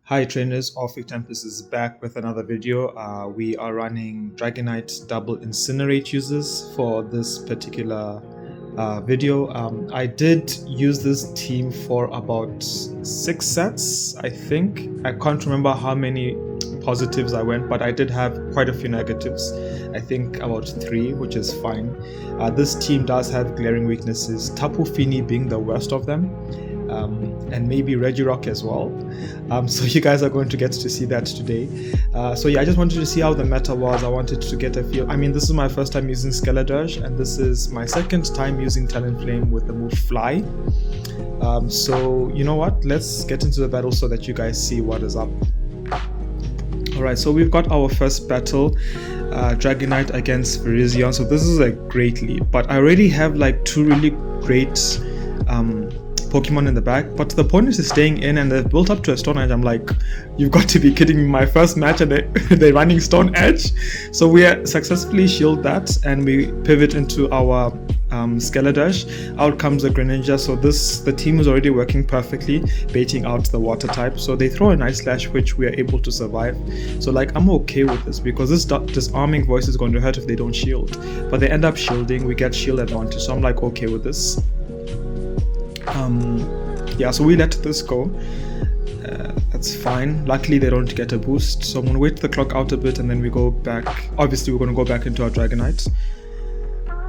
Hi trainers, Orphic Tempest is back with another video. We are running Dragonite double Incinerate users for this particular video. I did use this team for about 6 sets, I think. I can't remember how many positives I went, but I did have quite a few negatives. I think about 3, which is fine. This team does have glaring weaknesses, Tapu Fini being the worst of them. And maybe Regirock as well. So you guys are going to get to see that today. So yeah, I just wanted to see how the meta was. I wanted to get a feel. I mean, this is my first time using Skeldirge, and this is my second time using Talonflame with the move Fly. So you know what? Let's get into the battle so that you guys see what is up. Alright, so we've got our first battle, Dragonite against Ferocious. So this is a great lead, but I already have like 2 really great Pokemon in the back, but the opponent is staying in and they've built up to a Stone Edge. I'm like, you've got to be kidding me, my first match and they're running Stone Edge. So we successfully shield that and we pivot into our Skeldirge. Out comes the Greninja. So the team is already working perfectly, baiting out the water type. So they throw a nice slash which we are able to survive. So like, I'm okay with this because this disarming voice is going to hurt if they don't shield, but they end up shielding. We get shield advantage, so I'm like okay with this. Yeah, so we let this go. That's fine. Luckily they don't get a boost, so I'm gonna wait the clock out a bit and then we go back. Obviously we're gonna go back into our Dragonite.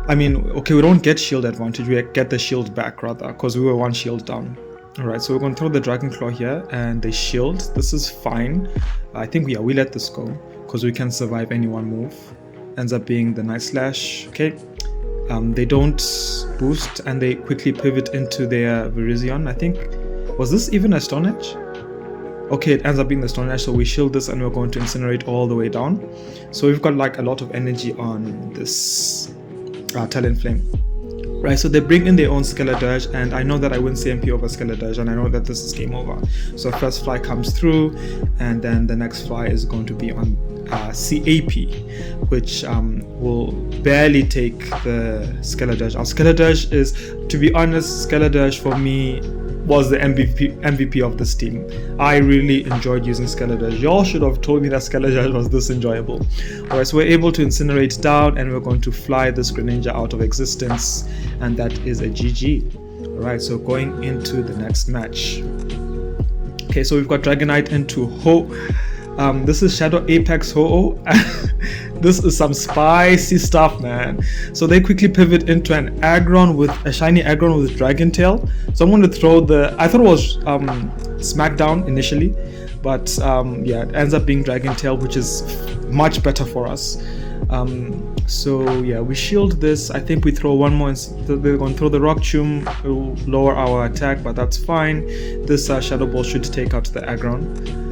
I mean, okay, we don't get shield advantage, we get the shield back rather, because we were 1 shield down. Alright, so we're gonna throw the Dragon Claw here and they shield. This is fine. I think we let this go because we can survive any one move. Ends up being the Night Slash. Okay. They don't boost and they quickly pivot into their Virizion. I think, was this even a Stone Edge? Okay, it ends up being the Stone Edge, so we shield this and we're going to Incinerate all the way down. So we've got like a lot of energy on this Talonflame. Right, so they bring in their own Skeldirge and I know that I win CMP over Skeldirge and I know that this is game over. So first fly comes through and then the next fly is going to be on CAP, which will barely take the Skeldirge. Our Skeldirge is, to be honest, Skeldirge for me was the MVP of this team. I really enjoyed using Skeldirge. Y'all should have told me that Skeldirge was this enjoyable. Alright, so we're able to Incinerate down and we're going to fly this Greninja out of existence, and that is a GG. Alright, so going into the next match. Okay, so we've got Dragonite into Ho. This is Shadow Apex Ho-Oh. This is some spicy stuff, man. So they quickly pivot into an Aggron with a shiny Aggron with Dragon Tail. So I'm going to throw I thought it was Smackdown initially, but yeah, it ends up being Dragon Tail, which is much better for us. So yeah, we shield this. I think we throw one more. They're going to throw the Rock Tomb, it will lower our attack, but that's fine. This Shadow Ball should take out the Aggron.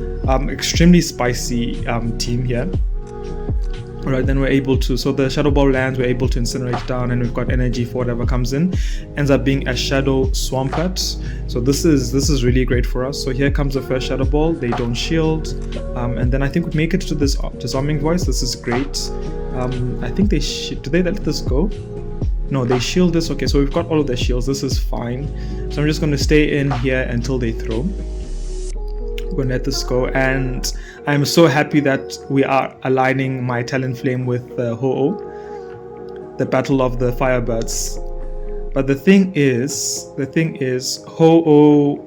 Extremely spicy team here. Alright, then we're able to, so the Shadow Ball lands, we're able to Incinerate down and we've got energy for whatever comes in. Ends up being a Shadow Swampert. So this is really great for us. So here comes the first Shadow Ball, they don't shield. And then I think we make it to this Disarming Voice. This is great. I think do they let this go? No, they shield this. Okay, so we've got all of their shields, this is fine. So I'm just going to stay in here until they throw. We're going to let this go, and I'm so happy that we are aligning my Talonflame with Ho-Oh, the battle of the Firebirds. But the thing is, Ho-Oh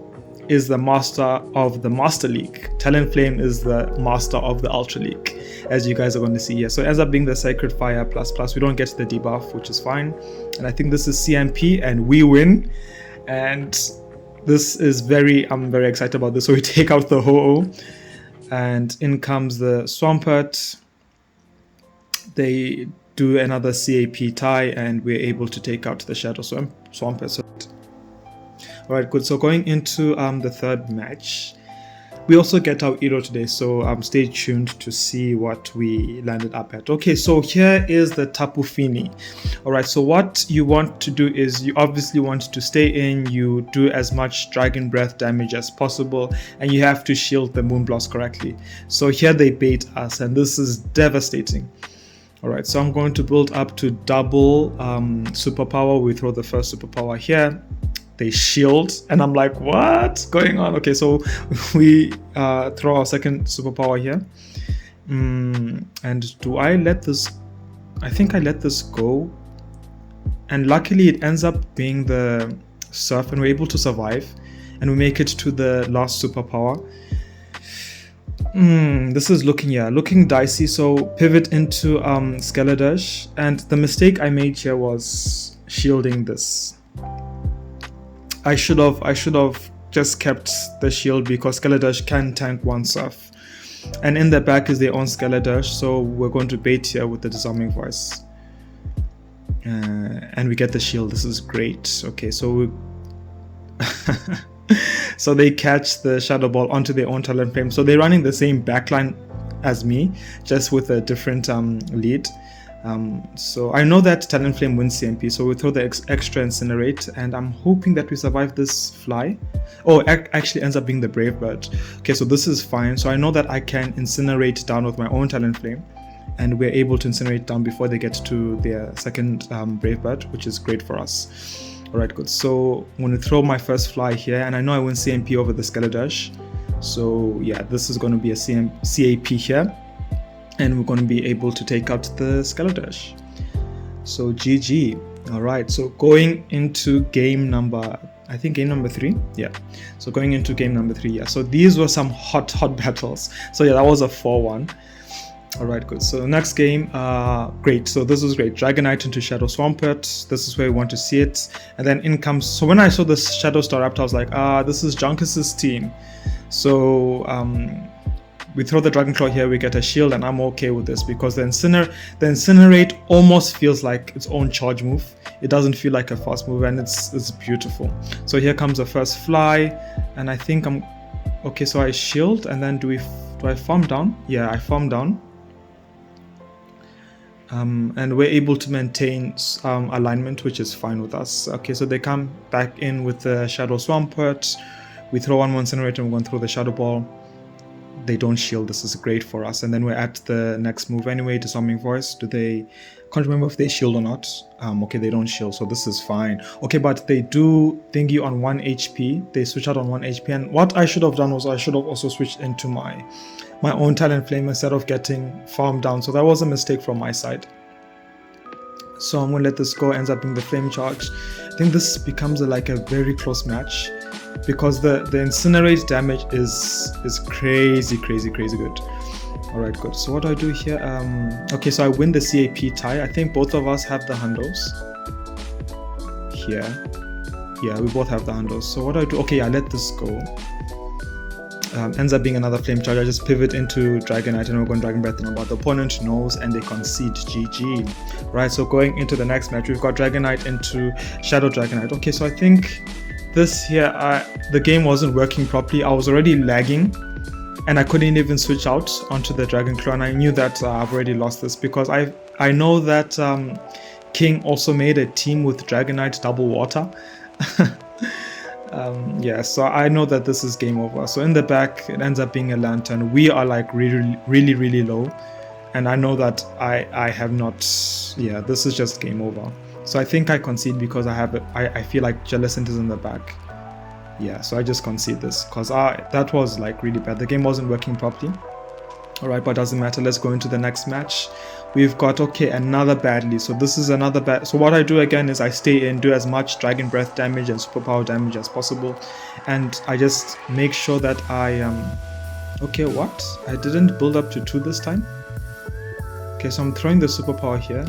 is the master of the Master League. Talonflame is the master of the Ultra League, as you guys are going to see here. So it ends up being the Sacred Fire ++. We don't get the debuff, which is fine. And I think this is CMP, and we win. And this is I'm very excited about this. So we take out the Ho-Oh and in comes the Swampert. They do another CAP tie and we're able to take out the Shadow Swampert. Alright, good. So going into the third match, we also get our Eero today, so stay tuned to see what we landed up at. Okay, so here is the Tapu Fini. Alright, so what you want to do is you obviously want to stay in, you do as much Dragon Breath damage as possible, and you have to shield the Moonblast correctly. So here they bait us, and this is devastating. Alright, so I'm going to build up to double superpower. We throw the first superpower here. they shield, and I'm like, what's going on? Okay, so we throw our second superpower here. And do I let this? I think I let this go. And luckily it ends up being the surf, and we're able to survive. And we make it to the last superpower. This is looking dicey. So pivot into Skeldirge. And the mistake I made here was shielding this. I should have just kept the shield, because Skeldirge can tank one surf. And in the back is their own Skeldirge, so we're going to bait here with the Disarming Voice. And we get the shield. This is great. Okay, so so they catch the Shadow Ball onto their own Talonflame. So they're running the same backline as me, just with a different lead. So I know that Talonflame wins CMP, so we throw the extra Incinerate, and I'm hoping that we survive this fly. Oh, actually ends up being the Brave Bird. Okay, so this is fine. So I know that I can Incinerate down with my own Talonflame, and we're able to Incinerate down before they get to their second Brave Bird, which is great for us. Alright, good. So I'm going to throw my first fly here, and I know I win CMP over the Skeldirge. So yeah, this is going to be a CAP here. And we're going to be able to take out the Skeldirge. So GG. Alright, so going into game number, I think game number 3. Yeah. So going into game number 3. Yeah. So these were some hot battles. So yeah, that was a 4-1. Alright, good. So next game, great. So this was great. Dragonite into Shadow Swampert. This is where we want to see it. And then in comes, so when I saw this Shadow Staraptor, I was like, this is Junkus's team. So we throw the Dragon Claw here, we get a shield, and I'm okay with this, because the Incinerate almost feels like its own charge move. It doesn't feel like a fast move, and it's beautiful. So here comes the first fly, and I think I'm okay. So I shield, and then do I farm down? Yeah, I farm down. And we're able to maintain alignment, which is fine with us. Okay, so they come back in with the Shadow Swampert. We throw one more Incinerate, and we're going to throw the Shadow Ball. They don't shield. This is great for us. And then we're at the next move anyway, Disarming Voice. Can't remember if they shield or not. Okay, they don't shield, so this is fine. Okay, but they do thingy on 1 HP. They switch out on 1 HP. And what I should have done was I should have also switched into my own Talonflame instead of getting farmed down. So that was a mistake from my side. So I'm going to let this go. Ends up being the Flame Charge. I think this becomes like a very close match, because the Incinerate damage is crazy good. Alright, good. So what do I do here? Okay, so I win the CAP tie. I think both of us have the hundos here. Yeah, we both have the hundos. So what do I do? Okay, I let this go. Ends up being another Flame Charge. I just pivot into Dragonite, and we're going Dragon Breath, but the opponent knows and they concede. GG. Right, so going into the next match, we've got Dragonite into Shadow Dragonite. Okay, so I think this here, the game wasn't working properly. I was already lagging, and I couldn't even switch out onto the Dragon Claw, and I knew that I've already lost this, because I know that King also made a team with Dragonite Double Water. Yeah, so I know that this is game over. So in the back, it ends up being a Lantern. We are like really low, and I know that I have not. Yeah, this is just game over. So I think I concede, because I feel like Jellicent is in the back. Yeah, so I just concede this, because that was like really bad. The game wasn't working properly. Alright, but doesn't matter. Let's go into the next match. We've got, okay, another badly. So this is another bad. So what I do again is I stay in, do as much Dragon Breath damage and Superpower damage as possible. And I just make sure that I okay, what? I didn't build up to 2 this time. Okay, so I'm throwing the Superpower here.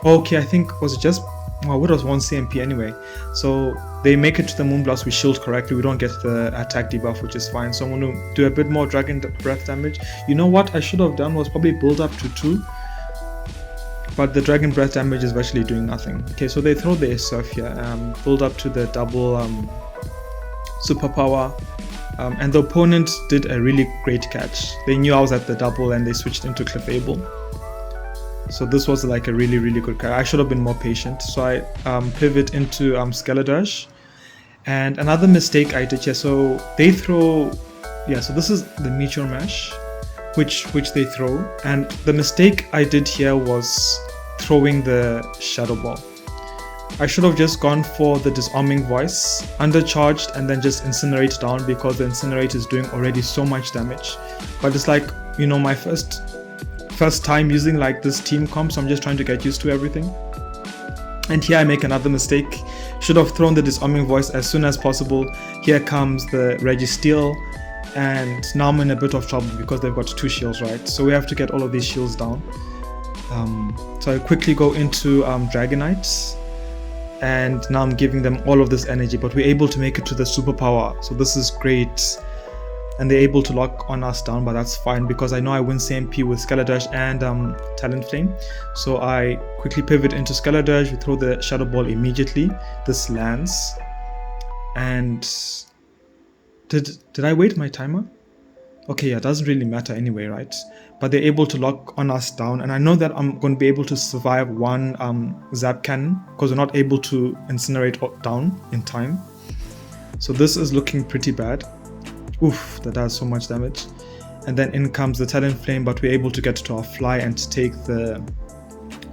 Okay, I think was it just, well, it was 1 CMP anyway. So they make it to the Moonblast, we shield correctly, we don't get the attack debuff, which is fine. So I'm going to do a bit more Dragon Breath damage. You know what I should have done was probably build up to 2. But the Dragon Breath damage is virtually doing nothing. Okay, so they throw the Surf here, build up to the double Superpower. And the opponent did a really great catch. They knew I was at the double and they switched into Clefable. So this was like a really good catch. I should have been more patient. So I pivot into Skeldirge. And another mistake I did here, so they throw, yeah, so this is the Meteor Mash, which they throw. And the mistake I did here was throwing the Shadow Ball. I should have just gone for the Disarming Voice, undercharged, and then just Incinerate down, because the Incinerate is doing already so much damage. But it's like, you know, my first time using like this team comp, so I'm just trying to get used to everything. And here I make another mistake. Should have thrown the Disarming Voice as soon as possible. Here comes the Registeel, and now I'm in a bit of trouble because they've got 2 shields, right? So we have to get all of these shields down. So I quickly go into Dragonite, and now I'm giving them all of this energy, but we're able to make it to the superpower, so this is great. And they're able to lock on us down, but that's fine because I know I win CMP with Skeldirge and Talonflame. So I quickly pivot into Skeldirge, we throw the Shadow Ball immediately. This lands. And did I wait my timer? Okay, yeah, it doesn't really matter anyway, right? But they're able to lock on us down, and I know that I'm going to be able to survive one Zap Cannon because we're not able to Incinerate down in time. So this is looking pretty bad. Oof, that does so much damage. And then in comes the Talonflame, but we're able to get to our fly and take the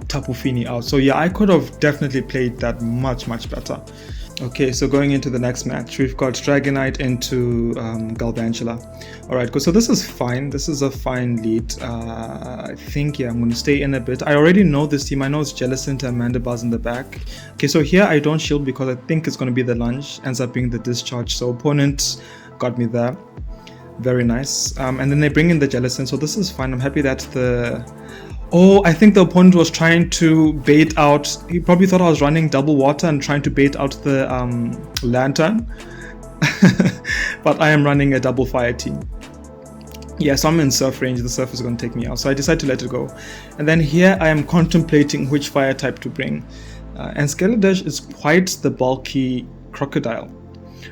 Tapu Fini out. So yeah, I could have definitely played that much better. Okay, so going into the next match, we've got Dragonite into Galvantula. Alright, so this is fine. This is a fine lead. I think, yeah, I'm going to stay in a bit. I already know this team. I know it's Jellicent and Mandibuzz in the back. Okay, so here I don't shield because I think it's going to be the lunge. Ends up being the discharge. So opponent got me there. Very nice. And then they bring in the Jellicent. So this is fine. I'm happy that the... Oh, I think the opponent was trying to bait out... He probably thought I was running double water and trying to bait out the Lantern. But I am running a double fire team. Yeah, so I'm in surf range. The surf is going to take me out. So I decide to let it go. And then here I am contemplating which fire type to bring. And Skeldirge is quite the bulky crocodile.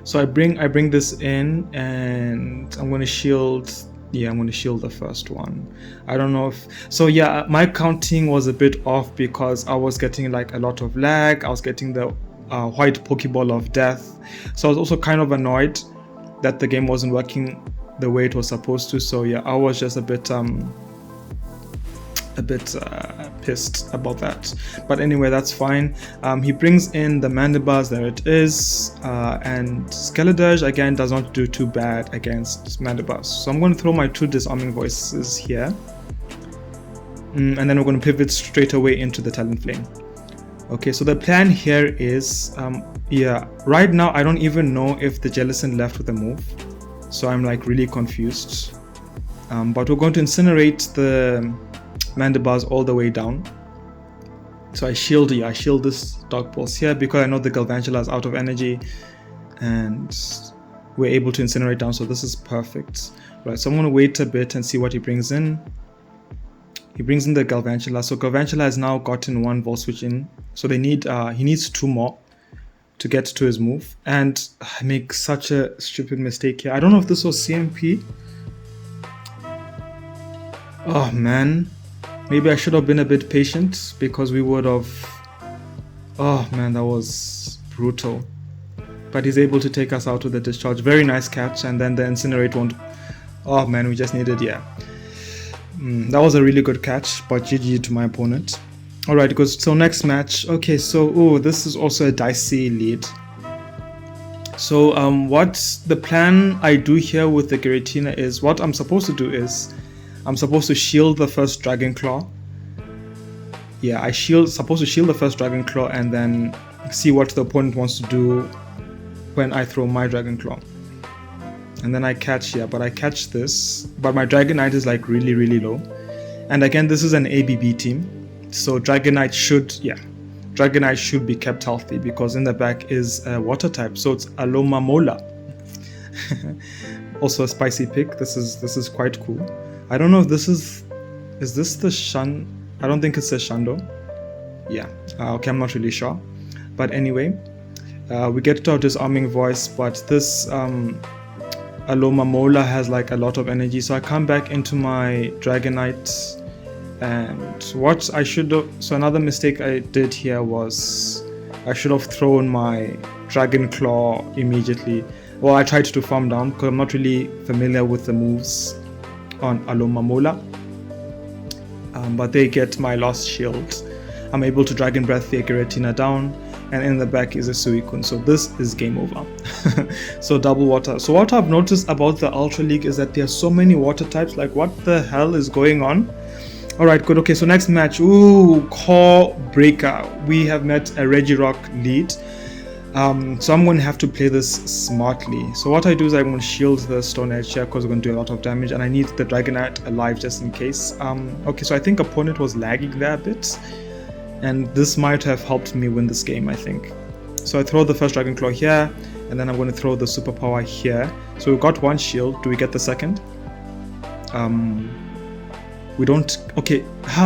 So I bring this in, and I'm going to shield... Yeah, I'm going to shield the first one. I don't know if... So yeah, my counting was a bit off because I was getting like a lot of lag. I was getting the white Pokeball of death. So I was also kind of annoyed that the game wasn't working the way it was supposed to. So yeah, I was just a bit pissed about that. But anyway, that's fine. He brings in the Mandibuzz, there it is, and Skeldirge again does not do too bad against Mandibuzz. So I'm going to throw my 2 Disarming Voices here, and then we're going to pivot straight away into the Talonflame. Okay, so the plan here is, yeah, right now I don't even know if the Jellicent left with a move, so I'm like really confused. But we're going to Incinerate the Mandibuzz all the way down. So I shield this Dark Pulse here because I know the Galvantula is out of energy and we're able to Incinerate down, so this is perfect. Right, so I'm going to wait a bit and see what he brings in. He brings in the Galvantula, so Galvantula has now gotten 1 Volt Switch in, so they need he needs 2 more to get to his move. And I make such a stupid mistake here. I don't know if this was CMP. Oh man, maybe I should have been a bit patient because we would have... Oh man, that was brutal. But he's able to take us out with the discharge. Very nice catch, and then the Incinerate won't... Oh man, we just needed... Yeah. That was a really good catch, but GG to my opponent. Alright, good. So next match. Okay, so this is also a dicey lead. So what the plan I do here with the Giratina is, what I'm supposed to do is, I'm supposed to shield the first Dragon Claw. Yeah, supposed to shield the first Dragon Claw and then see what the opponent wants to do when I throw my Dragon Claw. And then I catch, yeah, but I catch this. But my Dragonite is like really low. And again, this is an ABB team. So Dragonite should be kept healthy because in the back is a water type. So it's Alomamola. Also a spicy pick. This is quite cool. I don't know if this is this the Shun? I don't think it's a Shundo. Yeah, okay, I'm not really sure. But anyway, we get to our Disarming Voice, but this Alomamola has like a lot of energy. So I come back into my Dragonite, and what I should have... So another mistake I did here was I should have thrown my Dragon Claw immediately. Well, I tried to farm down because I'm not really familiar with the moves on Alomamola. But they get my Lost Shield. I'm able to Dragon Breath the Giratina down. and in the back is a Suicune. So this is game over. So double water. So what I've noticed about the Ultra League is that there are so many water types. Like, what the hell is going on? All right, good. Okay, so next match. Ooh, Core Breaker. We have met a Regirock lead. So I'm going to have to play this smartly. So what I do is I'm going to shield the Stone Edge here because we're going to do a lot of damage, and I need the Dragonite alive just in case. Okay, so I think opponent was lagging there a bit, and this might have helped me win this game, I think. So I throw the first Dragon Claw here, and then I'm going to throw the Superpower here. So we got one shield. Do we get the second? We don't. Okay,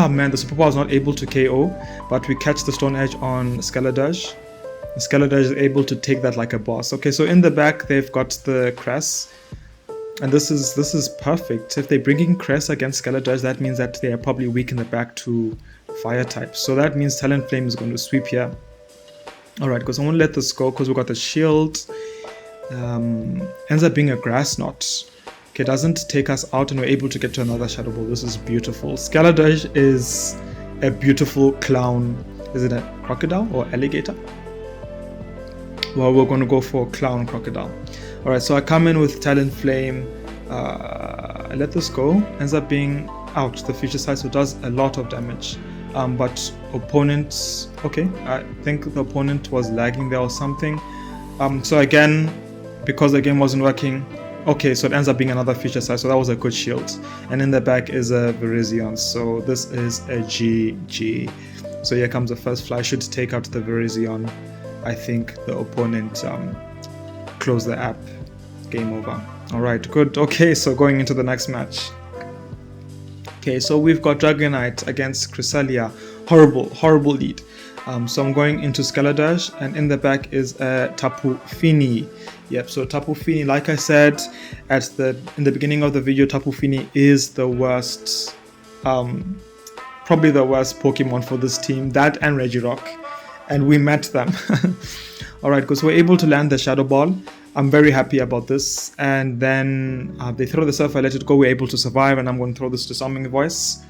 man, the Superpower is not able to KO, but we catch the Stone Edge on Skeldirge. Skeldirge is able to take that like a boss. Okay, so in the back they've got the Cress, and this is perfect. If they're bringing Cress against Skeldirge, that means that they are probably weak in the back to fire types. So that means Talonflame is going to sweep here. Alright, because I'm going to let this go because we got the shield. Ends up being a Grass Knot. Okay, doesn't take us out, and we're able to get to another Shadow Ball. This is beautiful. Skeldirge is a beautiful clown. Is it a crocodile or alligator? Well, we're going to go for Clown Crocodile. Alright, so I come in with Talonflame. I let this go. Ends up being out the future side, so it does a lot of damage. But opponent, okay, I think the opponent was lagging there or something. So again, because the game wasn't working, okay, so it ends up being another future side, so that was a good shield. And in the back is a Virizion, so this is a GG. So here comes the first fly. Should take out the Virizion. I think the opponent closed the app. Game over. Alright, good. Okay, so going into the next match. Okay, so we've got Dragonite against Cresselia. Horrible lead. So I'm going into Skeldirge, and in the back is Tapu Fini. Yep, so Tapu Fini, like I said in the beginning of the video, Tapu Fini is the worst, probably the worst Pokemon for this team. That and Regirock. And we met them. Alright, because we're able to land the Shadow Ball. I'm very happy about this. And then they throw the Surf, I let it go. We're able to survive, and I'm going to throw this Disarming Voice.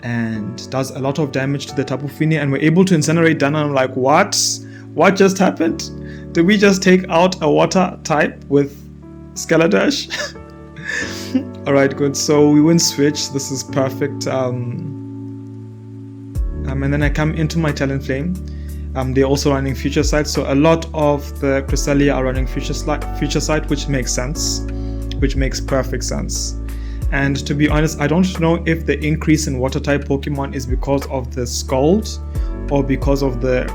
And does a lot of damage to the Tapu Fini, and we're able to Incinerate down. And I'm like, what? What just happened? Did we just take out a water type with Skeldirge? Alright, good. So we win switch. This is perfect. And then I come into my Talonflame. They're also running future sight, so a lot of the Cresselia are running future sight, which makes sense, which makes perfect sense. And to be honest, I don't know if the increase in water type Pokemon is because of the Scald or because of the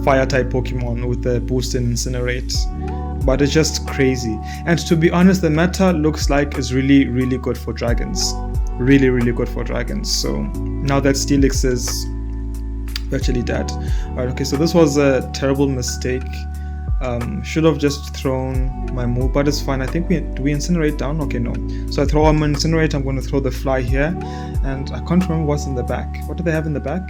fire type Pokemon with the boost in Incinerate, but it's just crazy. And to be honest, the meta looks like it's really good for dragons. Really good for dragons. So now that Steelix is virtually dead. Alright, okay, so this was a terrible mistake. Should have just thrown my move, but it's fine. I think do we Incinerate down? Okay, no. So I throw my Incinerate. I'm going to throw the fly here, and I can't remember what's in the back. What do they have in the back?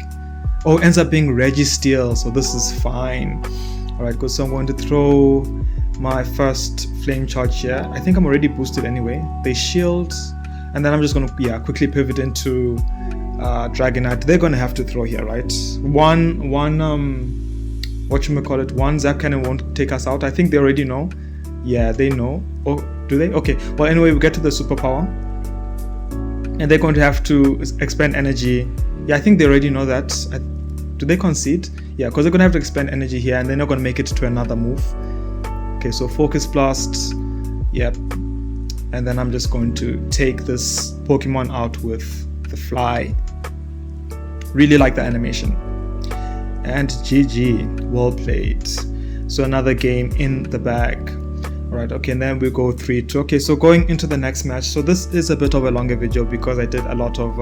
Oh, it ends up being Registeel, so this is fine. Alright, good. So I'm going to throw my first Flame Charge here. I think I'm already boosted anyway. They shield, and then I'm just going to quickly pivot into Dragonite. They're going to have to throw here, right? One Zap Cannon won't take us out. I think they already know. Yeah, they know. Oh, do they? Okay. Well, anyway, we get to the Superpower, and they're going to have to expend energy. Yeah, I think they already know that. Do they concede? Yeah, because they're going to have to expend energy here, and they're not going to make it to another move. Okay, so Focus Blast. Yep. And then I'm just going to take this Pokemon out with the fly. Really like the animation. And GG, well played. So another game in the bag. Alright, okay, and then we go 3-2. Okay, so going into the next match. So this is a bit of a longer video because I did a lot of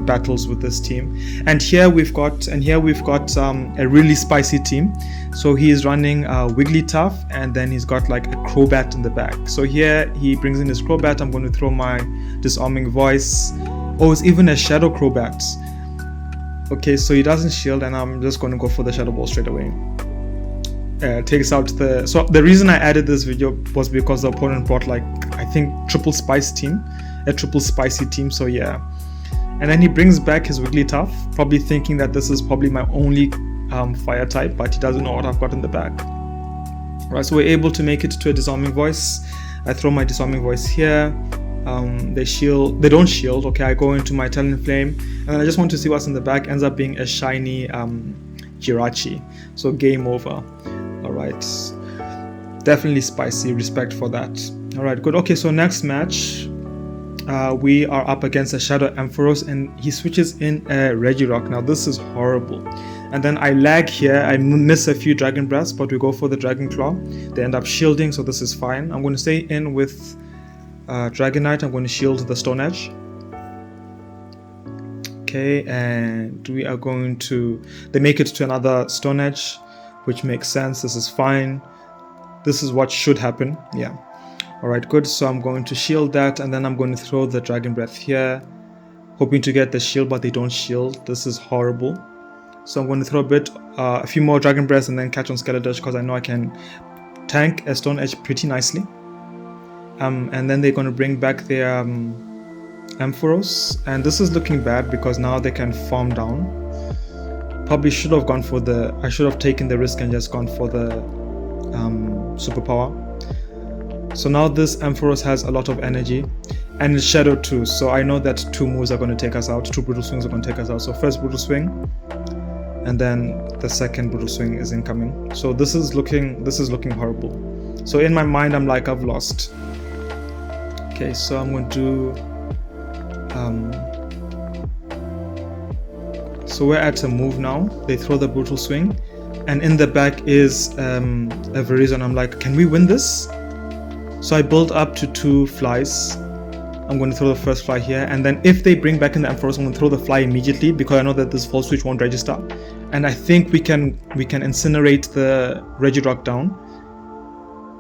battles with this team. And here we've got a really spicy team. So he is running Wigglytuff, and then he's got like a Crobat in the back. So here he brings in his Crobat. I'm going to throw my Disarming Voice. Oh, it's even a Shadow Crobat. Okay, so he doesn't shield, and I'm just going to go for the Shadow Ball straight away. Takes out the... So the reason I added this video was because the opponent brought like, I think, a triple spicy team, so yeah. And then he brings back his Wigglytuff, probably thinking that this is probably my only fire type, but he doesn't know what I've got in the bag. Right, so we're able to make it to a Disarming Voice. I throw my Disarming Voice here. They don't shield. Okay, I go into my Talonflame, and then I just want to see what's in the bag. Ends up being a shiny Jirachi. So game over. Alright, definitely spicy, respect for that. Alright, good. Okay, so next match, we are up against a Shadow Ampharos, and he switches in a Regirock. Now this is horrible. And then I lag here, I miss a few Dragon Breaths, but we go for the Dragon Claw. They end up shielding, so this is fine. I'm going to stay in with Dragonite. I'm going to shield the Stone Edge. Okay, and we are going to... They make it to another Stone Edge, which makes sense. This is fine. This is what should happen. Yeah. Alright, good. So I'm going to shield that, and then I'm going to throw the Dragon Breath here, hoping to get the shield, but they don't shield. This is horrible. So I'm going to throw a few more Dragon Breaths and then catch on Skeldirge, because I know I can tank a Stone Edge pretty nicely. And then they're going to bring back their Ampharos, and this is looking bad because now they can farm down. Probably should have gone for I should have taken the risk and just gone for the superpower. So now this Ampharos has a lot of energy, and it's Shadow too, so I know that 2 moves are going to take us out, 2 Brutal Swings are going to take us out. So first Brutal Swing, and then the second Brutal Swing is incoming. So this is looking horrible. So in my mind I'm like, I've lost. Okay, so I'm going to so we're at a move now. They throw the Brutal Swing, and in the back is a Verizon. I'm like, can we win this? So I build up to 2 flies. I'm going to throw the first fly here, and then if they bring back in the Ampharos, I'm going to throw the fly immediately because I know that this False Switch won't register. And I think we can incinerate the Regirock down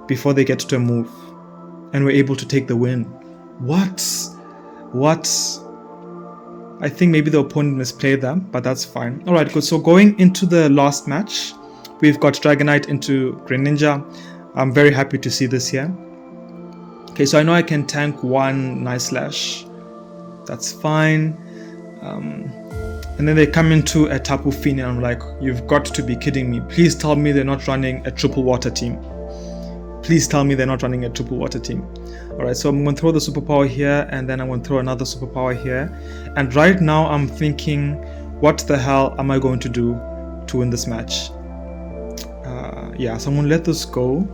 before they get to a move, and we're able to take the win. What? I think maybe the opponent misplayed them, but that's fine. Alright, good. So going into the last match, we've got Dragonite into Greninja. I'm very happy to see this here. Okay, so I know I can tank 1 Nice Slash. That's fine. And then they come into a Tapu Fini, and I'm like, you've got to be kidding me. Please tell me they're not running a triple water team. Please tell me they're not running a triple water team. Alright, so I'm going to throw the superpower here, and then I'm going to throw another superpower here. And right now I'm thinking, what the hell am I going to do to win this match? Yeah, so I'm going to let this go.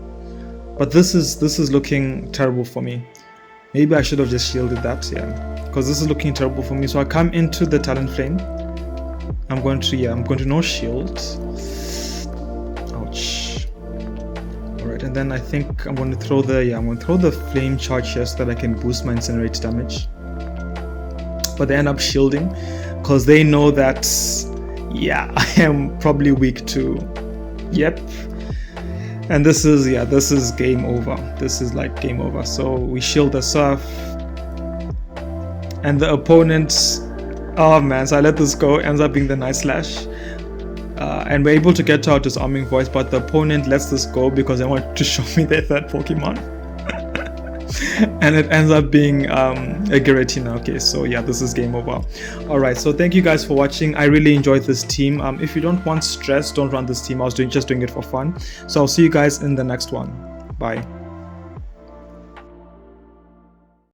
But this is looking terrible for me. Maybe I should have just shielded that, yeah. Because this is looking terrible for me. So I come into the Talonflame. I'm going to no shield. Ouch. Alright, and then I think I'm going to throw the Flame Charge here so that I can boost my Incinerate damage. But they end up shielding because they know that, yeah, I am probably weak to, yep. And this is game over. This is like game over. So we shield the Surf, and the opponent, oh man, so I let this go, ends up being the Nice Slash, and we're able to get to our Disarming Voice, but the opponent lets this go because they want to show me their third Pokemon. And it ends up being a Giratina. Okay, so yeah, this is game over. Alright, so thank you guys for watching. I really enjoyed this team. If you don't want stress, don't run this team. I was just doing it for fun. So I'll see you guys in the next one. Bye.